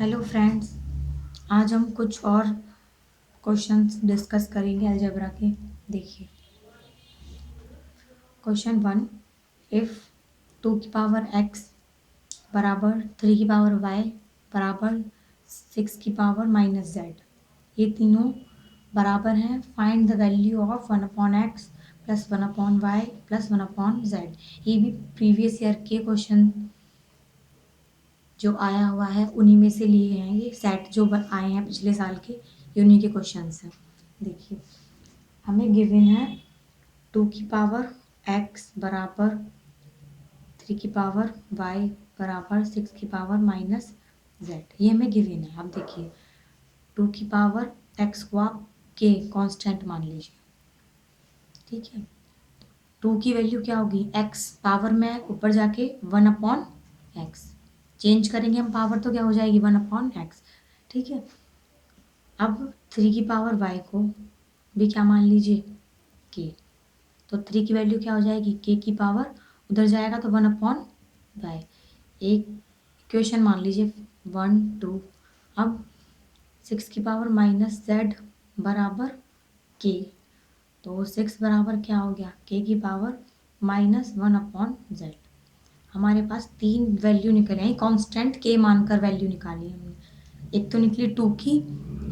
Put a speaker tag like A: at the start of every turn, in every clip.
A: Hello friends, आज हम कुछ और क्वेश्चंस डिस्कस करेंगे अलजेब्रा के। देखिए क्वेश्चन 1, इफ़ 2 की पावर x बराबर 3 की पावर y बराबर 6 की पावर माइनस z, ये तीनों बराबर हैं, find the value of 1/x plus 1/y plus 1/z। ये भी प्रीवियस ईयर के क्वेश्चन जो आया हुआ है उन्हीं में से लिए हैं। ये सेट जो आए हैं पिछले साल के, ये उन्हीं के क्वेश्चंस हैं। देखिए हमें गिवन है 2 की पावर x बराबर 3 की पावर y बराबर 6 की पावर माइनस z, ये हमें गिवन है। अब देखिए 2 की पावर x को आप k कांस्टेंट मान लीजिए, ठीक है। 2 की वैल्यू क्या होगी, x पावर में ऊपर जाके 1/x चेंज करेंगे हम पावर, तो क्या हो जाएगी 1/x, ठीक है। अब 3 की पावर y को भी क्या मान लीजिए k, तो 3 की वैल्यू क्या हो जाएगी k की पावर, उधर जाएगा तो 1/y, एक इक्वेशन मान लीजिए 1 2। अब 6 की पावर माइनस z बराबर k, तो 6 बराबर क्या हो गया k की पावर माइनस 1/z। हमारे पास तीन वैल्यू निकले हैं, कांस्टेंट k मानकर वैल्यू निकाली हमने। एक तो निकली 2 की,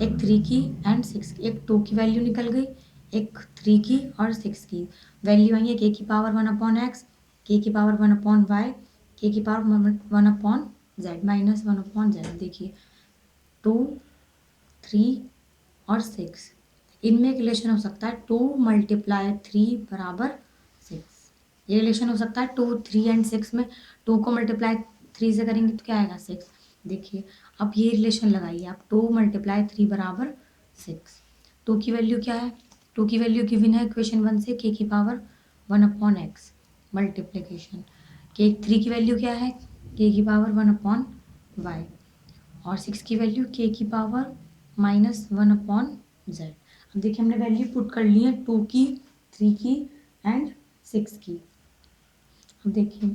A: एक 3 की एंड 6 की। एक 2 की वैल्यू निकल गई, एक 3 की और 6 की। वैल्यू आई है k की पावर 1/x, k की पावर 1/y, k की पावर 1/z माइनस 1/z। देखिए 2 3 और 6, इनमें एक रिलेशन हो सकता है 2 × 3 बराबर 6। ये रिलेशन हो सकता है 2 3 एंड 6 में। 2 को मल्टीप्लाई 3 से करेंगे तो क्या आएगा 6। देखिए अब ये रिलेशन लगाइए आप, 2 × 3 बराबर 6। 2 की वैल्यू क्या है, 2 की वैल्यू गिवन है इक्वेशन 1 से k की पावर 1/x मल्टीप्लीकेशन। k 3 की वैल्यू क्या है k की पावर 1/y, और 6 की वैल्यू k की पावर माइनस 1/z। अब देखिए हमने वैल्यू पुट कर ली है 2 की, 3 की एंड 6 की। अब देखिए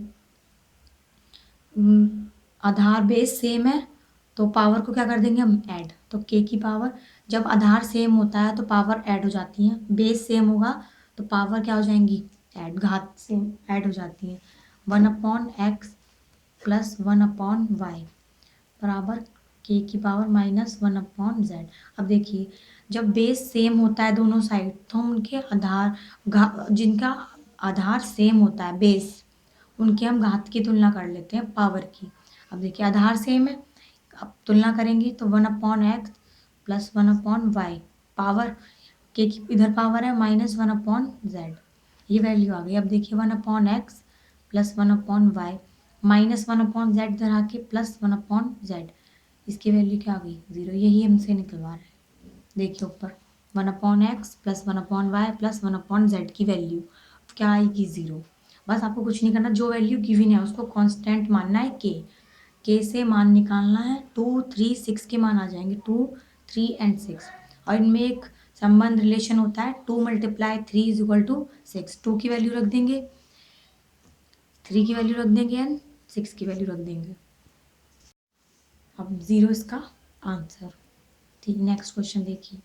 A: आधार बेस सेम है तो पावर को क्या कर देंगे हम ऐड, तो k की पावर, जब आधार सेम होता है तो पावर ऐड हो जाती है, बेस सेम होगा तो पावर क्या हो जाएंगी ऐड, घात से ऐड हो जाती है। 1/x प्लस 1/y बराबर k की पावर माइनस 1/z। अब देखिए जब बेस सेम होता है दोनों साइड, तो हम उनके आधार जिनका आधार सेम होता है बेस, उनके हम घात की तुलना कर लेते हैं पावर की। अब देखिए आधार सेम है, अब तुलना करेंगे तो 1/x प्लस 1/y, पावर के की इधर पावर है माइनस 1/z, ये वैल्यू आ गई। अब देखिए 1/x plus 1/y minus 1/z इधर आके प्लस 1/z, इसकी वैल्यू क्या आ गई 0, यही हमसे निकलवा रहा है। देखिए ऊपर 1/x plus 1/y plus 1/z की वैल्यू क्या आएगी 0। बस आपको कुछ नहीं करना, जो वैल्यू गिवन है उसको कांस्टेंट मानना है k से मान निकालना है। 2 3 6 के मान आ जाएंगे, 2 3 एंड 6, और इनमें एक संबंध रिलेशन होता है 2 × 3 = 6। 2 की वैल्यू रख देंगे, 3 की वैल्यू रख देंगे एंड 6 की वैल्यू रख देंगे। अब 0 इसका आंसर। ठीक, नेक्स्ट क्वेश्चन देखिए,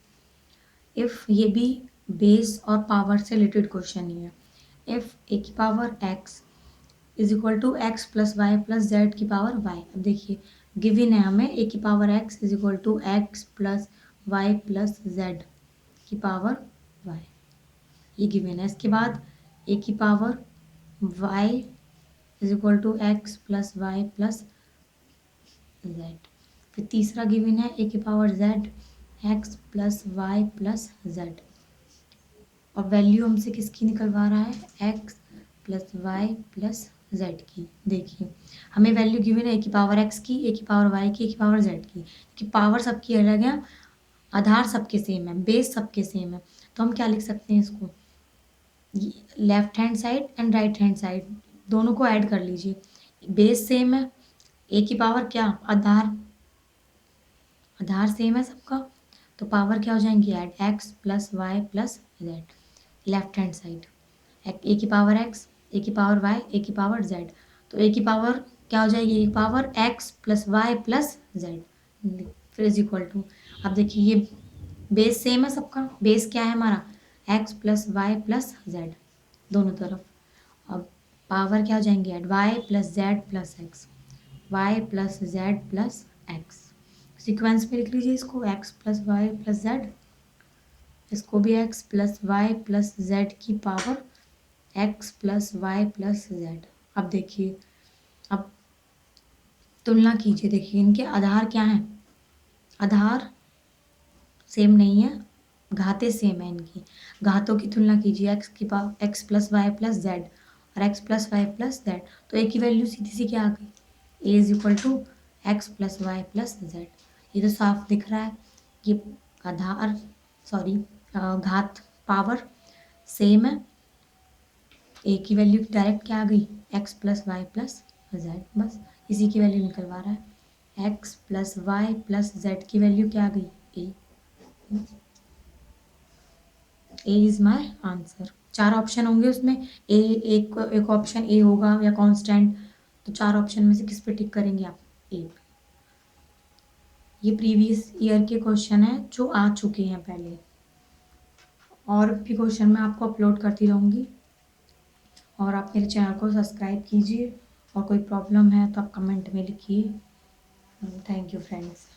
A: इफ़ ये भी बेस और पावर से रिलेटेड क्वेश्चन ही है। इफ़ a की power x = x plus Y plus Z की पावर y। अब देखिए गिवन है हमें a की power x = x plus Y plus Z की पावर y, ये गिवन है। इसके बाद a की power y = x plus Y plus Z. फिर तीसरा गिवन है a की power z x plus Y plus Z, और वैल्यू हमसे किसकी निकलवा रहा है x plus Y plus Z की। देखिए हमें वैल्यू गिवन है a की पावर x की, a की पावर y की, a की पावर z की, कि पावर सबकी अलग है, आधार सबके सेम है, बेस सबके सेम है, तो हम क्या लिख सकते हैं इसको, left hand side and right hand side दोनों को ऐड कर लीजिए। बेस सेम है, a की पावर क्या आधार सेम है सबका, तो पावर क्या हो जाएंगी add, x plus Y plus Z. Left hand side A की पावर x, ए की पावर y, ए की पावर z, तो ए की पावर क्या हो जाएगी, ए की power x plus Y plus Z, फिर इज इक्वल टू, अब देखिए ये बेस सेम है सबका, बेस क्या है हमारा x plus Y plus Z दोनों तरफ। अब पावर क्या हो जाएंगे add, y plus Z plus X, Y plus Z plus X. Sequence में लिख लीजिए इसको, x plus Y plus Z, इसको भी x plus Y plus Z की power x plus Y plus Z. अब देखिए, अब तुलना कीजिए, देखिए इनके आधार क्या हैं, आधार सेम नहीं है, घातें सेम है इनकी। घातों की तुलना कीजिए, एक्स की power X plus Y plus Z और X plus Y plus Z, तो ए की वैल्यू सीधी सी क्या आ गई, A is equal to X plus Y plus Z. ये तो साफ दिख रहा है, ये आधार सॉरी घात पावर सेम है, ए की वैल्यू डायरेक्ट क्या आ गई, X plus Y plus Z, बस इसी की वैल्यू निकलवा रहा है। X plus Y plus Z की वैल्यू क्या आ गई, ए। ए इज माय आंसर। चार ऑप्शन होंगे उसमें, ए एक ऑप्शन ए होगा या कांस्टेंट, तो चार ऑप्शन में से किस पे टिक करेंगे आप, ए। ये प्रीवियस ईयर के क्वेश्चन है जो आ चुके हैं पहले, और भी क्वेश्चन मैं आपको अपलोड करती रहूँगी। और आप मेरे चैनल को सब्सक्राइब कीजिए, और कोई प्रॉब्लम है तो आप कमेंट में लिखिए। Thank you friends.